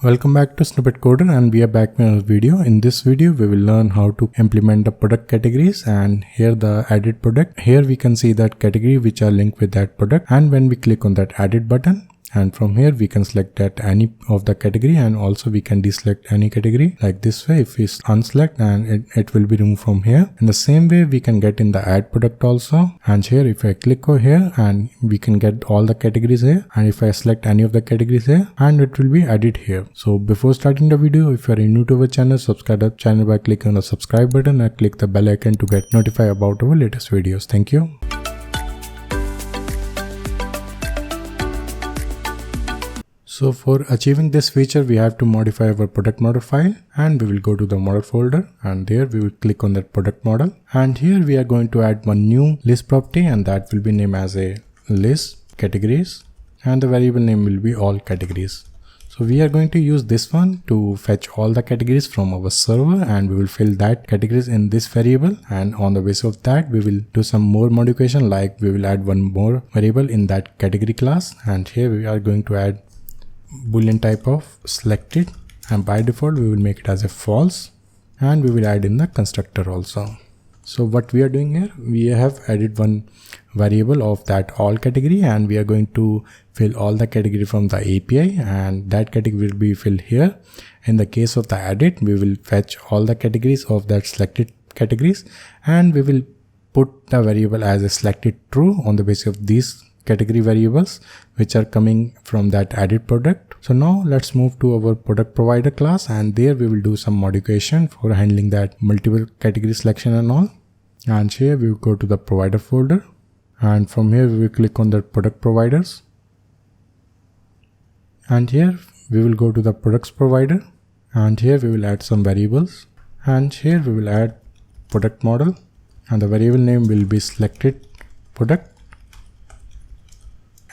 Welcome back to Snippet Coder, and we are back with another video. In this video we will learn how to implement the product categories, and here the added product. Here we can see that category which are linked with that product, and when we click on that added button, and from here we can select that any of the category, and also we can deselect any category like this way. If we unselect, and it will be removed from here. In the same way we can get in the add product also, and here if I click over here, and we can get all the categories here, and if I select any of the categories here, and it will be added here. So before starting the video, if you are new to our channel, subscribe to the channel by clicking on the subscribe button and click the bell icon to get notified about our latest videos. Thank you. So for achieving this feature, we have to modify our product model file, and we will go to the model folder, and there we will click on that product model. And here we are going to add one new list property, and that will be named as a list categories, and the variable name will be all categories. So we are going to use this one to fetch all the categories from our server, and we will fill that categories in this variable, and on the basis of that we will do some more modification, like we will add one more variable in that category class, and here we are going to add boolean type of selected, and by default we will make it as a false, and we will add in the constructor also. So what we are doing here, we have added one variable of that all category, and we are going to fill all the category from the API, and that category will be filled here. In the case of the edit, we will fetch all the categories of that selected categories, and we will put the variable as a selected true on the basis of these category variables which are coming from that added product. So now let's move to our product provider class, and there we will do some modification for handling that multiple category selection and all. And here we will go to the provider folder, and from here we will click on the product providers, and here we will go to the products provider, and here we will add some variables, and here we will add product model, and the variable name will be selected product.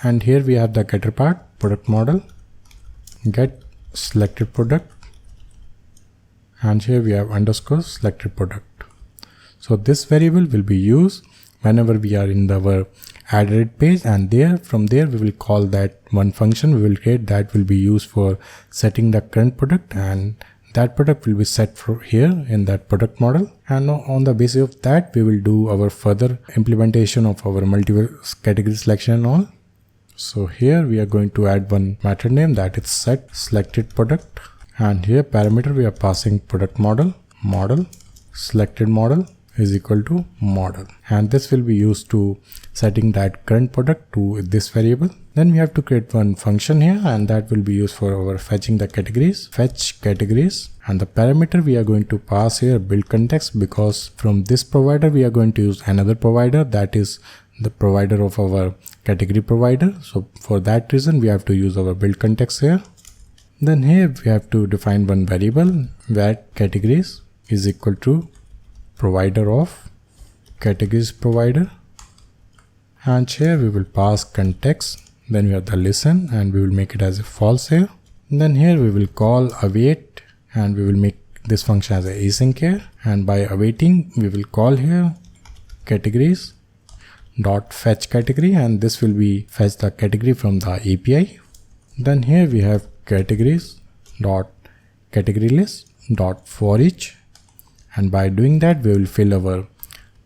And here we have the getter part, product model, get selected product, and here we have underscore selected product. So this variable will be used whenever we are in our added page, and from there we will call that one function we will create that will be used for setting the current product, and that product will be set for here in that product model. And now on the basis of that we will do our further implementation of our multiple category selection and all. So here we are going to add one method name, that is set selected product, and here parameter we are passing product model selected model is equal to model, and this will be used to setting that current product to this variable. Then we have to create one function here, and that will be used for our fetching the categories, fetch categories, and the parameter we are going to pass here build context, because from this provider we are going to use another provider, that is the provider of our category provider. So for that reason we have to use our build context here. Then here we have to define one variable where categories is equal to provider of categories provider, and here we will pass context. Then we have the listen, and we will make it as a false here. And then here we will call await, and we will make this function as a async here, and by awaiting we will call here categories dot fetch category, and this will be fetch the category from the API. Then here we have categories dot category list dot for each, and by doing that we will fill our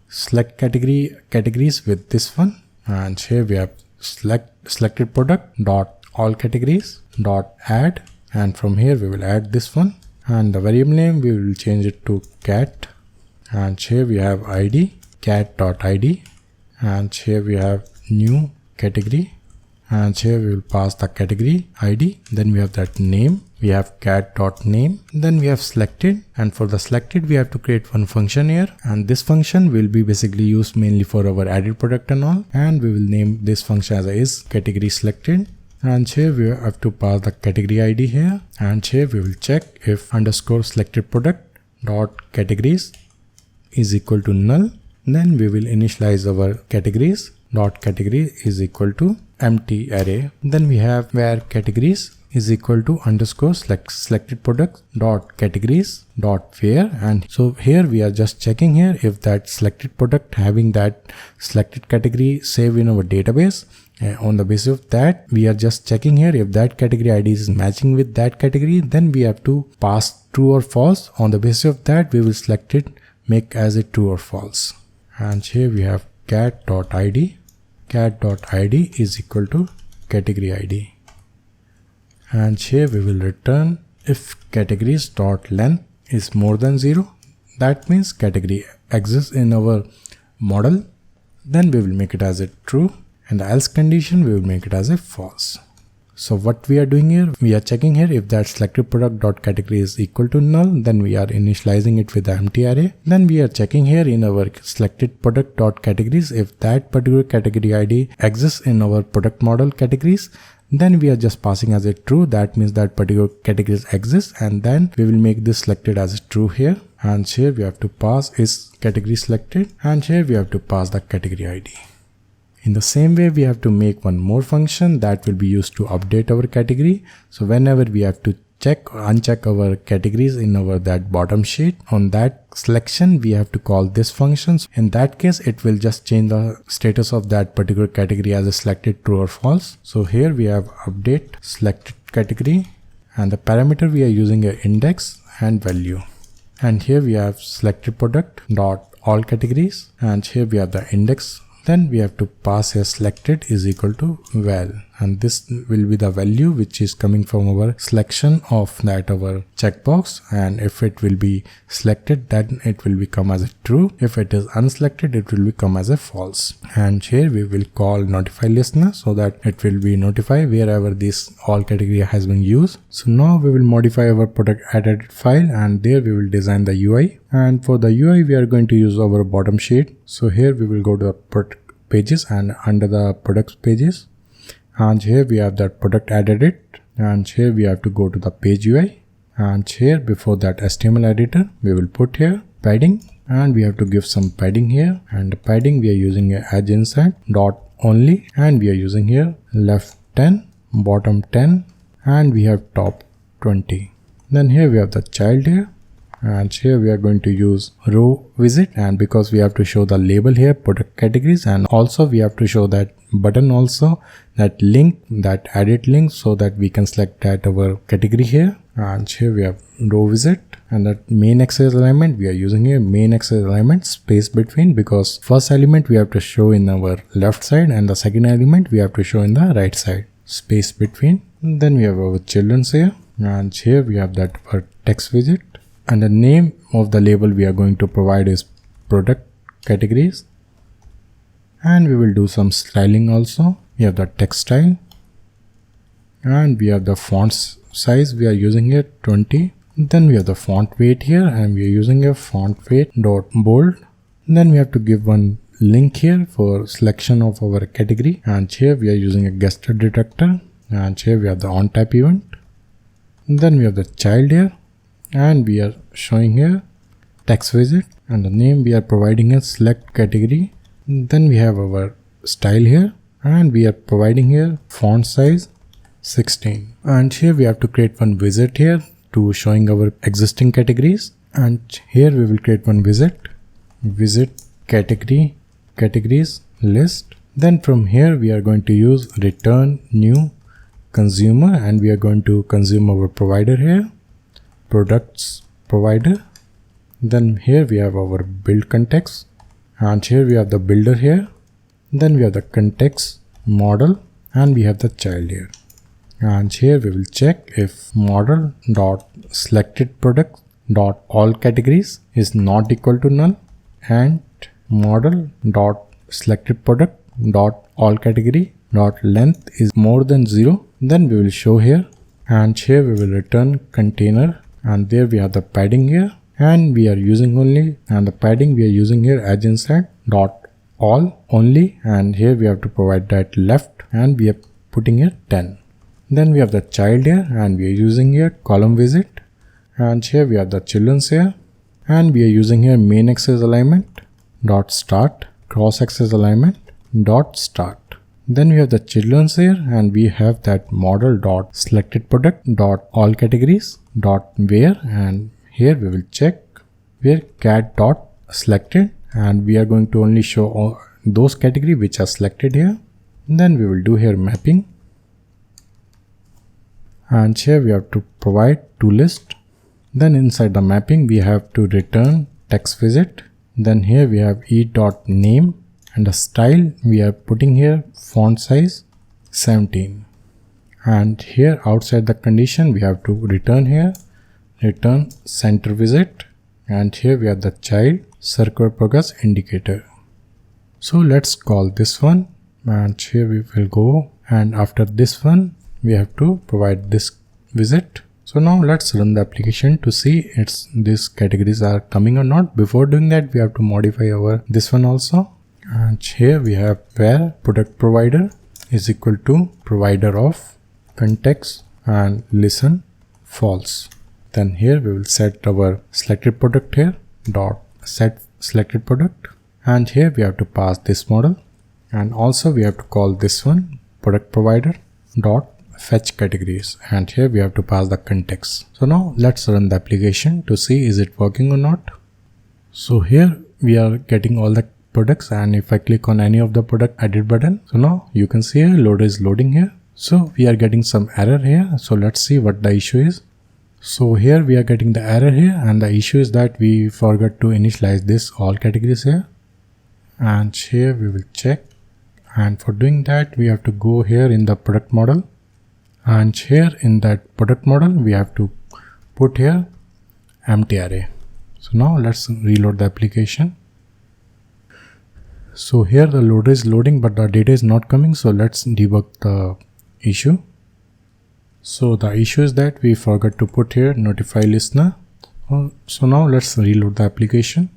select categories with this one. And here we have selected product dot all categories dot add, and from here we will add this one, and the variable name we will change it to cat, and here we have id cat dot id, and here we have new category, and here we will pass the category ID. Then we have that name, we have cat.name, then we have selected, and for the selected we have to create one function here, and this function will be basically used mainly for our added product and all, and we will name this function as is category selected. And here we have to pass the category ID here, and here we will check if underscore selected product dot categories is equal to null. Then we will initialize our categories dot category is equal to empty array. Then we have where categories is equal to underscore selected product dot categories dot where, and so here we are just checking here if that selected product having that selected category saved in our database, On the basis of that, we are just checking here if that category ID is matching with that category, then we have to pass true or false. On the basis of that, we will select it, make as a true or false. And here we have cat.id. Cat.id is equal to category ID. And here we will return if categories.length is more than 0. That means category exists in our model. Then we will make it as a true. And the else condition, we will make it as a false. So what we are doing here, we are checking here if that selected product dot category is equal to null, then we are initializing it with the empty array. Then we are checking here in our selected product dot categories if that particular category ID exists in our product model categories. Then we are just passing as a true. That means that particular categories exist, and then we will make this selected as a true here. And here we have to pass is category selected, and here we have to pass the category ID. In the same way, we have to make one more function that will be used to update our category. So whenever we have to check or uncheck our categories in our that bottom sheet, on that selection, we have to call this function. In that case, it will just change the status of that particular category as a selected true or false. So here we have update selected category, and the parameter we are using a index and value. And here we have selected product dot all categories, and here we have the index. Then we have to pass a selected is equal to val, and this will be the value which is coming from our selection of that our checkbox. And if it will be selected, then it will become as a true. If it is unselected, it will become as a false. And here we will call notify listener so that it will be notify wherever this all category has been used. So now we will modify our product added file, and there we will design the UI. And for the UI, we are going to use our bottom sheet. So here we will go to the product pages, and under the products pages, and here we have that product added it, and here we have to go to the page UI, and here before that HTML editor, we will put here padding, and we have to give some padding here. And the padding we are using a edge inside dot only, and we are using here left 10, bottom 10, and we have top 20. Then here we have the child here. And here we are going to use row visit, and because we have to show the label here, product categories, and also we have to show that button also, that link, that edit link, so that we can select that our category here. And here we have row visit, and that main axis alignment we are using here main axis alignment space between, because first element we have to show in our left side and the second element we have to show in the right side, space between. And then we have our children's here, and here we have that our text visit. And the name of the label we are going to provide is product categories. And we will do some styling also. We have the text style. And we have the font size we are using here 20. Then we have the font weight here, and we are using a font weight dot bold. Then we have to give one link here for selection of our category. And here we are using a gesture detector. And here we have the on type event. Then we have the child here. And we are showing here text visit, and the name we are providing a select category. Then we have our style here, and we are providing here font size 16. And here we have to create one widget here to showing our existing categories. And here we will create one widget category categories list. Then from here we are going to use return new consumer, and we are going to consume our provider here, products provider. Then here we have our build context, and here we have the builder here. Then we have the context model, and we have the child here. And here we will check if model dot selected product dot all categories is not equal to null, and model dot selected product dot all category dot length is more than 0. Then we will show here, and here we will return container. And there we have the padding here, and we are using only, and the padding we are using here edge inside dot all only, and here we have to provide that left, and we are putting here 10. Then we have the child here, and we are using here column visit, and here we have the children's here, and we are using here main axis alignment dot start cross axis alignment dot start. Then we have the children's here, and we have that model dot selected product dot all categories dot where, and here we will check where cat dot selected, and we are going to only show those categories which are selected here. Then we will do here mapping, and here we have to provide toList. Then inside the mapping we have to return text visit. Then here we have e.name, and the style we are putting here font size 17. And here outside the condition we have to return here return center visit, and here we have the child circular progress indicator. So let's call this one, and here we will go, and after this one we have to provide this visit. So now let's run the application to see these categories are coming or not. Before doing that we have to modify our this one also, and here we have where product provider is equal to provider of context and listen false. Then here we will set our selected product here dot set selected product, and here we have to pass this model, and also we have to call this one product provider dot fetch categories, and here we have to pass the context. So now let's run the application to see is it working or not. So here we are getting all the products, and if I click on any of the product edit button, so now you can see here loader is loading here. So we are getting some error here. So let's see what the issue is. So here we are getting the error here, and the issue is that we forgot to initialize this all categories here. And here we will check, and for doing that we have to go here in the product model, and here in that product model we have to put here empty array. So now let's reload the application. So here the loader is loading but the data is not coming, so let's debug the issue. So the issue is that we forgot to put here notify listener. So now let's reload the application.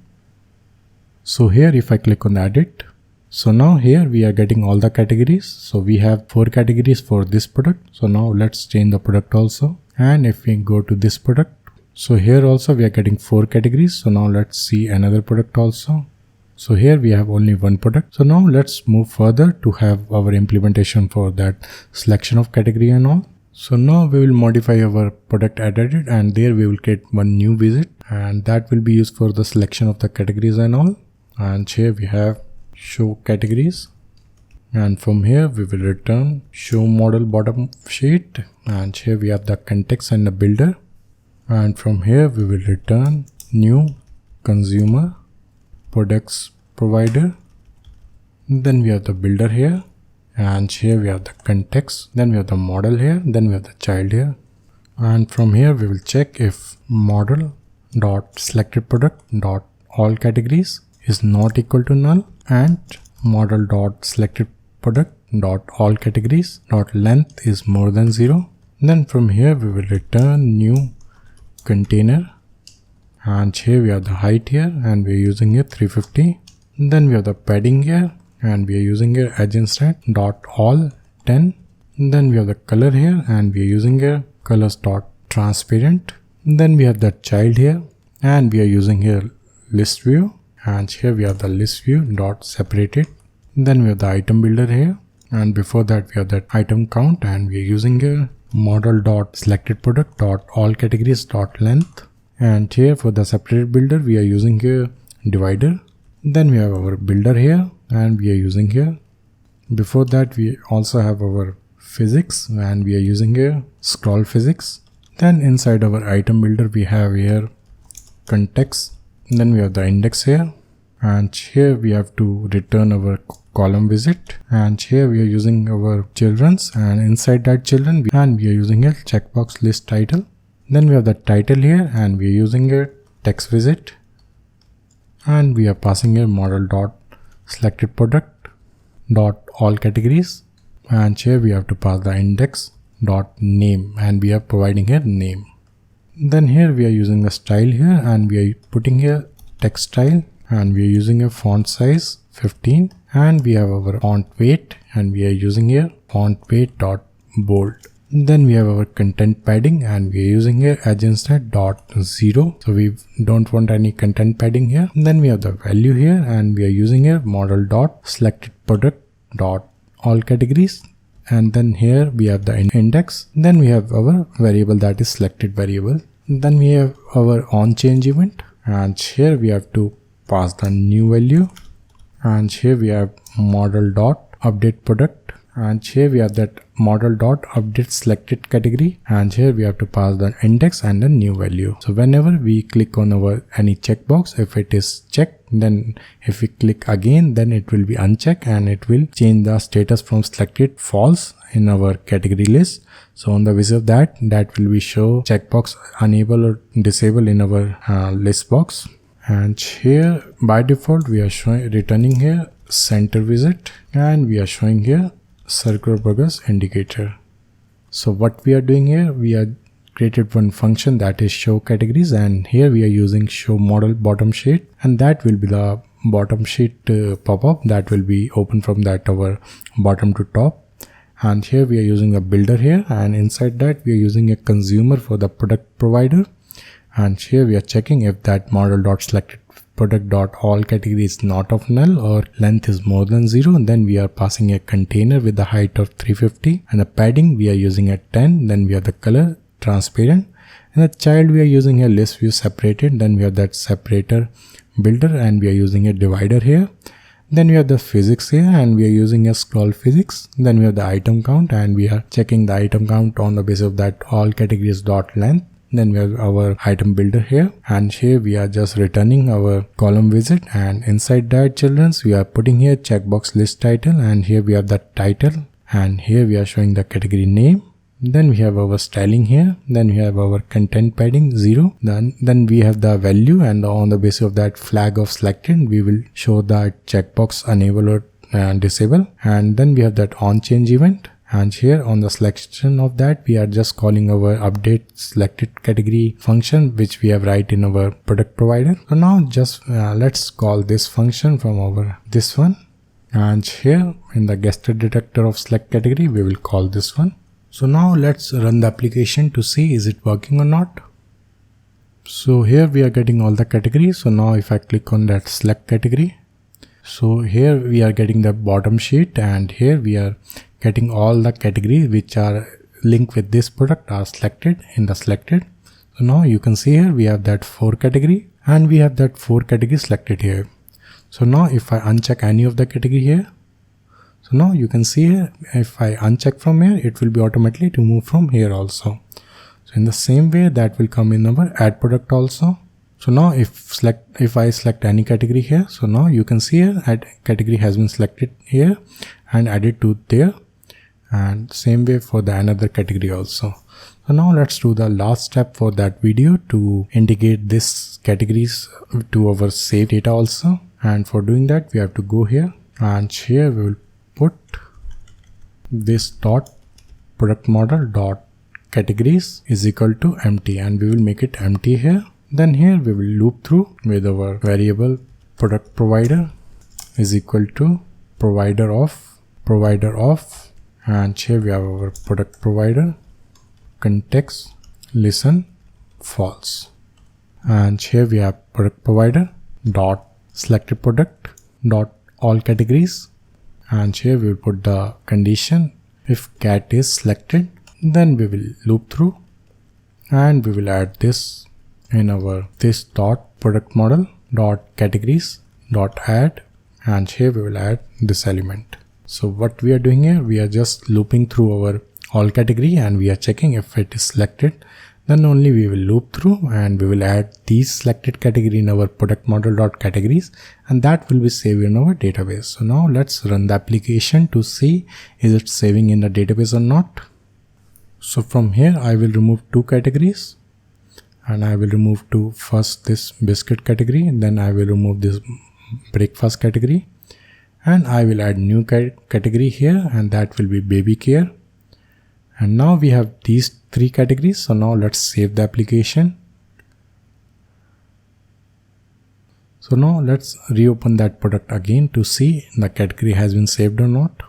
So here if I click on edit, so now here we are getting all the categories. So we have 4 categories for this product. So now let's change the product also, and if we go to this product, so here also we are getting 4 categories. So now let's see another product also. So here we have only one product. So now let's move further to have our implementation for that selection of category and all. So now we will modify our product edit, and there we will create one new visit, and that will be used for the selection of the categories and all. And here we have show categories, and from here we will return show model bottom sheet, and here we have the context and the builder, and from here we will return new consumer products provider. Then we have the builder here, and here we have the context, then we have the model here, then we have the child here, and from here we will check if model dot selected product dot all categories is not equal to null, and model dot selected product dot all categories dot length is more than 0. Then from here we will return new container, and here we have the height here, and we are using here 350. Then we have the padding here, and we are using here edge instant dot all 10. Then we have the color here, and we are using here colors dot transparent. Then we have the child here, and we are using here list view, and here we have the list view dot separated. Then we have the item builder here, and before that we have that item count, and we are using here model dot selected product dot all categories dot length. And here for the separated builder we are using here divider. Then we have our builder here, and we are using here. Before that we also have our physics, and we are using here scroll physics. Then inside our item builder we have here context. Then we have the index here, and here we have to return our column visit, and here we are using our children's, and inside that children we are using here checkbox list title. Then we have the title here, and we are using here text visit, and we are passing here model dot selected product dot all categories, and here we have to pass the index dot name, and we are providing here name. Then here we are using the style here, and we are putting here text style, and we are using a font size 15, and we have our font weight, and we are using here font weight dot bold. Then we have our content padding, and we are using here edge instant dot 0, so we don't want any content padding here. Then we have the value here, and we are using here model dot selected product dot all categories, and then here we have the index. Then we have our variable, that is selected variable. Then we have our on change event, and here we have to pass the new value, and here we have model dot update product, and here we have that model dot update selected category, and here we have to pass the index and the new value. So whenever we click on our any checkbox, if it is checked, then if we click again, then it will be unchecked and it will change the status from selected false in our category list. So on the basis of that will be show checkbox enable or disable in our list box. And here by default we are showing returning here center visit, and we are showing here circular progress indicator. So what we are doing here, we are created one function that is show categories, and here we are using show model bottom sheet, and that will be the bottom sheet pop-up that will be open from that our bottom to top. And here we are using a builder here, and inside that we are using a consumer for the product provider. And here we are checking if that model dot selected product dot all category is not of null or length is more than 0, and then we are passing a container with the height of 350, and the padding we are using at 10. Then we have the color transparent, and the child we are using a list view separated. Then we have that separator builder, and we are using a divider here. Then we have the physics here, and we are using a scroll physics. Then we have the item count, and we are checking the item count on the basis of that all categories dot length. Then we have our item builder here, and here we are just returning our column visit, and inside that children's we are putting here checkbox list title, and here we have the title, and here we are showing the category name. Then we have our styling here, then we have our content padding 0, then we have the value, and on the basis of that flag of selected we will show that checkbox enable or disable. And then we have that on change event, and here on the selection of that we are just calling our update selected category function, which we have write in our product provider. So now just let's call this function from our this one, and here in the gesture detector of select category we will call this one. So now let's run the application to see is it working or not. So here we are getting all the categories. So now if I click on that select category, so here we are getting the bottom sheet, and here we are getting all the categories which are linked with this product are selected in the selected. So now you can see here we have that 4 category, and we have that 4 categories selected here. So now if I uncheck any of the category here, so now you can see here if I uncheck from here, it will be automatically to move from here also. So in the same way that will come in our add product also. So now if I select any category here, so now you can see here add category has been selected here and added to there, and same way for the another category also. So now let's do the last step for that video to integrate this categories to our save data also. And for doing that we have to go here, and here we will put this dot product model dot categories is equal to empty, and we will make it empty here. Then here we will loop through with our variable product provider is equal to provider of, and here we have our product provider context listen false, and here we have product provider dot selected product dot all categories, and here we will put the condition if cat is selected. Then we will loop through, and we will add this in our this dot product model dot categories dot add, and here we will add this element. So what we are doing here, we are just looping through our all category, and we are checking if it is selected, then only we will loop through, and we will add these selected category in our product model dot categories, and that will be saved in our database. So now let's run the application to see is it saving in the database or not. So from here I will remove 2 categories, and I will remove first this biscuit category, and then I will remove this breakfast category, and I will add new category here, and that will be baby care. And now we have these 3 categories. So now let's save the application. So now let's reopen that product again to see the category has been saved or not.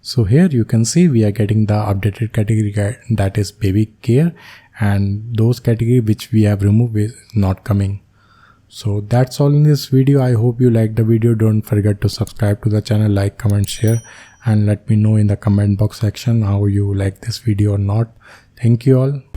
So here you can see we are getting the updated category that is baby care, and those category which we have removed is not coming. So that's all in this video. I hope you liked the video. Don't forget to subscribe to the channel, like, comment, share, and let me know in the comment box section how you like this video or not. Thank you all.